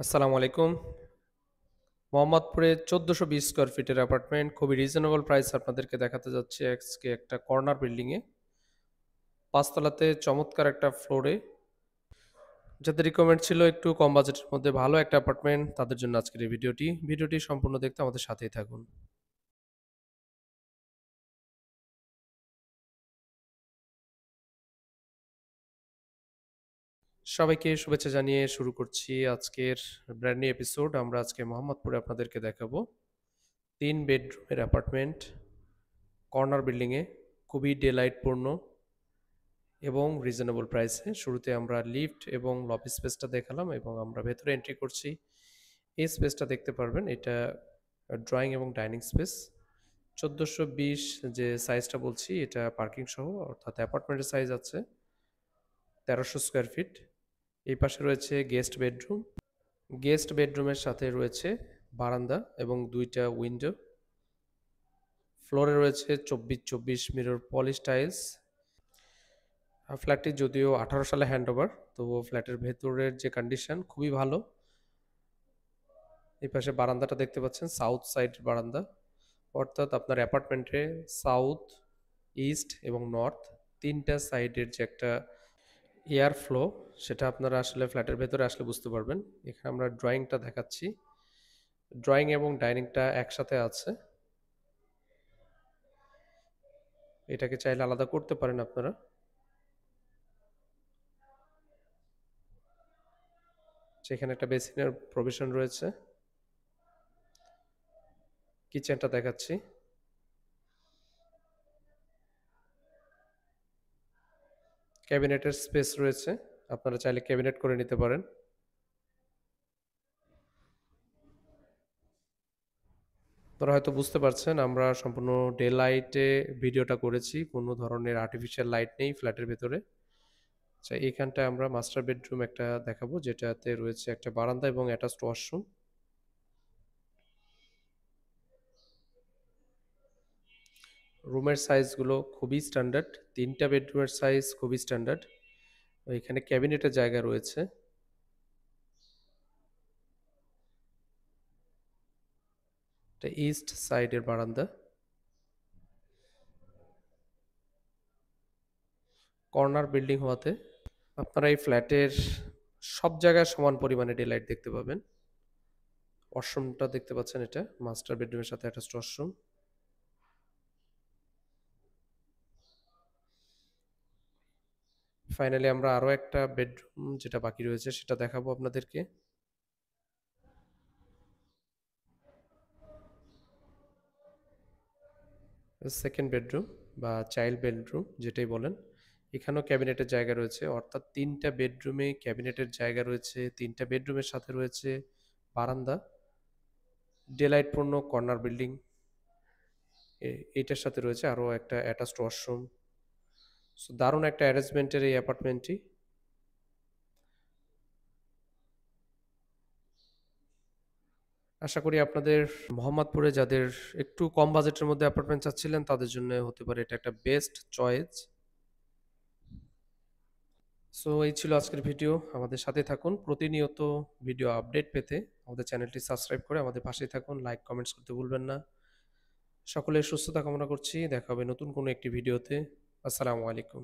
আসসালামু আলাইকুম। মোহাম্মদপুরে ১৪২০ স্কয়ার ফিটের অ্যাপার্টমেন্ট খুবই রিজনেবল প্রাইস আপনাদেরকে দেখাতে যাচ্ছি আজকে একটা কর্নার বিল্ডিংয়ে। ৫ তলাতে চমৎকার একটা ফ্লোরে। যাদের রিকোয়ারমেন্ট ছিল একটু কম বাজেটের মধ্যে ভালো একটা অ্যাপার্টমেন্ট তাদের জন্য আজকের এই ভিডিওটি। ভিডিওটি সম্পূর্ণ দেখতে আমাদের সাথেই থাকুন। সবাইকে শুভেচ্ছা জানিয়ে শুরু করছি আজকের ব্র্যান্ড নিউ এপিসোড। আমরা আজকে মোহাম্মদপুরে আপনাদেরকে দেখাবো ৩ বেডরুমের অ্যাপার্টমেন্ট কর্নার বিল্ডিংয়ে খুবই ডেলাইটপূর্ণ এবং রিজনেবল প্রাইসে। শুরুতে আমরা লিফট এবং লবি স্পেসটা দেখালাম এবং আমরা ভেতরে এন্ট্রি করছি। এই স্পেসটা দেখতে পারবেন, এটা ড্রয়িং এবং ডাইনিং স্পেস। ১৪২০ যে সাইজটা বলছি এটা পার্কিং সহ, অর্থাৎ অ্যাপার্টমেন্টের সাইজ আছে ১৩০০ স্কোয়ার ফিট। এই পাশে রয়েছে গেস্ট বেডরুম। গেস্ট বেডরুমের সাথে রয়েছে বারান্দা এবং দুইটা উইন্ডো। ফ্লোরে রয়েছে ২৪-২৪ মিরর পলিশ টাইলস। ফ্ল্যাটটি যদিও ১৮ সালে হ্যান্ডওভার, তবুও ফ্ল্যাটের ভেতরের যে কন্ডিশন খুবই ভালো। এই পাশে বারান্দাটা দেখতে পাচ্ছেন, সাউথ সাইড বারান্দা, অর্থাৎ আপনার অ্যাপার্টমেন্টে সাউথ, ইস্ট এবং নর্থ তিনটা সাইডের যে একটা এয়ার ফ্লো, সেটা আপনারা আসলে ফ্ল্যাটের ভেতরে আসলে বুঝতে পারবেন। এখানে আমরা ড্রয়িংটা দেখাচ্ছি। ড্রয়িং এবং ডাইনিংটা একসাথে আছে। এটাকে চাইলে আলাদা করতে পারেন আপনারা। সেখানে একটা বেসিনের প্রভিশন রয়েছে। কিচেনটা দেখাচ্ছি। ক্যাবিনেটের স্পেস রয়েছে, আপনারা চাইলে ক্যাবিনেট করে নিতে পারেন। আপনারা হয়তো বুঝতে পারছেন আমরা সম্পূর্ণ ডে লাইটে ভিডিওটা করেছি, কোনো ধরনের আর্টিফিশিয়াল লাইট নেই ফ্ল্যাটের ভেতরে। আচ্ছা, এইখানটায় আমরা মাস্টার বেডরুম একটা দেখাবো, যেটাতে রয়েছে একটা বারান্দা এবং অ্যাটাচড ওয়াশরুম। রুমের সাইজগুলো খুবই স্ট্যান্ডার্ড, তিনটা বেডরুমের সাইজ খুবই স্ট্যান্ডার্ড। এখানে ক্যাবিনেটের জায়গা রয়েছে। এটা ইস্ট সাইডের বারান্দা। কর্নার বিল্ডিং হওয়াতে আপনারা এই ফ্ল্যাটের সব জায়গায় সমান পরিমাণে ডে লাইট দেখতে পাবেন। ওয়াশরুমটা দেখতে পাচ্ছেন, এটা মাস্টার বেডরুমের সাথে অ্যাটাচড ওয়াশরুম। ফাইনালি আমরা আরও একটা বেডরুম যেটা বাকি রয়েছে সেটা দেখাবো আপনাদেরকে। সেকেন্ড বেডরুম বা চাইল্ড বেডরুম যেটাই বলেন, এখানেও ক্যাবিনেটের জায়গা রয়েছে, অর্থাৎ তিনটা বেডরুমে ক্যাবিনেটের জায়গা রয়েছে। তিনটা বেডরুমের সাথে রয়েছে বারান্দা। ডেলাইটপূর্ণ কর্নার বিল্ডিং। এইটার সাথে রয়েছে আরও একটা অ্যাটাচড ওয়াশরুম। সো দারুণ একটা অ্যারেঞ্জমেন্টের এই অ্যাপার্টমেন্টটি। আশা করি আপনাদের মোহাম্মদপুরে যাদের একটু কম বাজেটের মধ্যে অ্যাপার্টমেন্ট চাচ্ছিলেন তাদের জন্য হতে পারে এটা একটা বেস্ট চয়েস। সো এই ছিল আজকের ভিডিও। আমাদের সাথে থাকুন প্রতিনিয়ত ভিডিও আপডেট পেতে। আমাদের চ্যানেলটি সাবস্ক্রাইব করে আমাদের পাশেই থাকুন। লাইক কমেন্টস করতে ভুলবেন না। সকলের সুস্থতা কামনা করছি। দেখা হবে নতুন কোনো একটি ভিডিওতে। আসসালামু আলাইকুম।